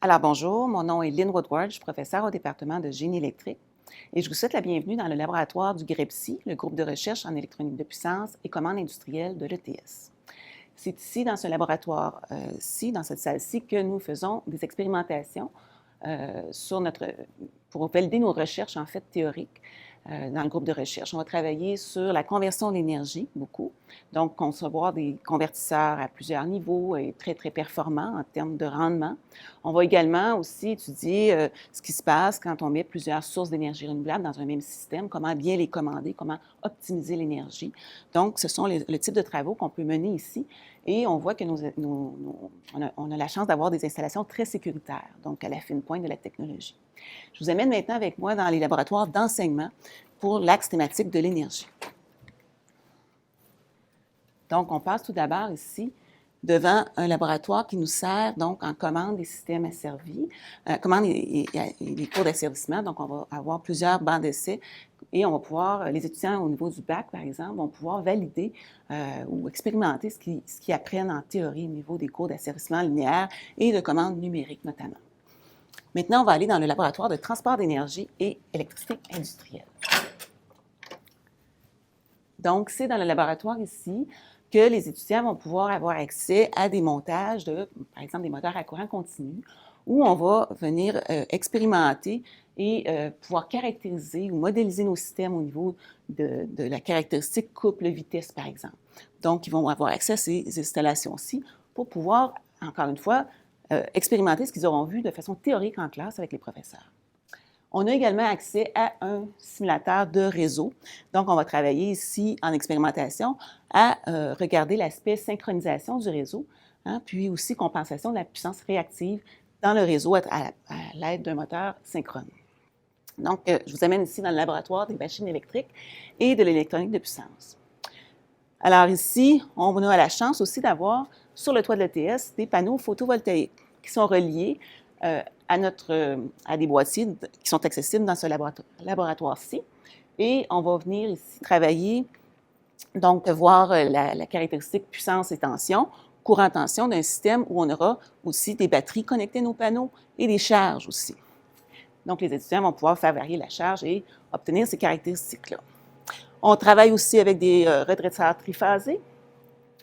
Alors bonjour, mon nom est Lynn Woodward, je suis professeure au département de génie électrique et je vous souhaite la bienvenue dans le laboratoire du GREPSI, le groupe de recherche en électronique de puissance et commande industrielle de l'ETS. C'est ici, dans ce laboratoire-ci, dans cette salle-ci, que nous faisons des expérimentations sur pour valider nos recherches, en fait, théoriques dans le groupe de recherche. On va travailler sur la conversion d'énergie, beaucoup. Donc, concevoir des convertisseurs à plusieurs niveaux et très, très performants en termes de rendement. On va également aussi étudier ce qui se passe quand on met plusieurs sources d'énergie renouvelable dans un même système, comment bien les commander, comment optimiser l'énergie. Donc, ce sont le type de travaux qu'on peut mener ici et on voit que on a la chance d'avoir des installations très sécuritaires, donc à la fine pointe de la technologie. Je vous amène maintenant avec moi dans les laboratoires d'enseignement pour l'axe thématique de l'énergie. Donc, on passe tout d'abord ici devant un laboratoire qui nous sert donc en commande des systèmes asservis, commande et les cours d'asservissement. Donc, on va avoir plusieurs bancs d'essai et on va pouvoir, les étudiants au niveau du bac, par exemple, vont pouvoir valider ou expérimenter ce qu'ils apprennent en théorie au niveau des cours d'asservissement linéaire et de commande numérique notamment. Maintenant, on va aller dans le laboratoire de transport d'énergie et électricité industrielle. Donc, c'est dans le laboratoire ici que les étudiants vont pouvoir avoir accès à des montages de, par exemple, des moteurs à courant continu, où on va venir expérimenter et pouvoir caractériser ou modéliser nos systèmes au niveau de la caractéristique couple-vitesse, par exemple. Donc, ils vont avoir accès à ces installations-ci pour pouvoir, encore une fois, expérimenter ce qu'ils auront vu de façon théorique en classe avec les professeurs. On a également accès à un simulateur de réseau. Donc, on va travailler ici en expérimentation à regarder l'aspect synchronisation du réseau, puis aussi compensation de la puissance réactive dans le réseau à l'aide d'un moteur synchrone. Donc, je vous amène ici dans le laboratoire des machines électriques et de l'électronique de puissance. Alors ici, on a la chance aussi d'avoir sur le toit de l'ETS des panneaux photovoltaïques qui sont reliés à des boîtiers qui sont accessibles dans ce laboratoire-ci. Et on va venir ici travailler, donc voir la caractéristique puissance et tension, courant-tension d'un système où on aura aussi des batteries connectées à nos panneaux et des charges aussi. Donc, les étudiants vont pouvoir faire varier la charge et obtenir ces caractéristiques-là. On travaille aussi avec des redresseurs triphasés.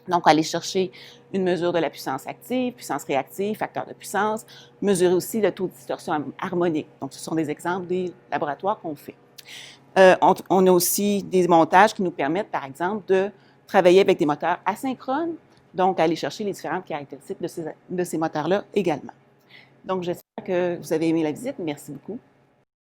Donc, aller chercher une mesure de la puissance active, puissance réactive, facteur de puissance, mesurer aussi le taux de distorsion harmonique. Donc, ce sont des exemples des laboratoires qu'on fait. On a aussi des montages qui nous permettent, par exemple, de travailler avec des moteurs asynchrones, donc aller chercher les différentes caractéristiques de ces moteurs-là également. Donc, j'espère que vous avez aimé la visite. Merci beaucoup.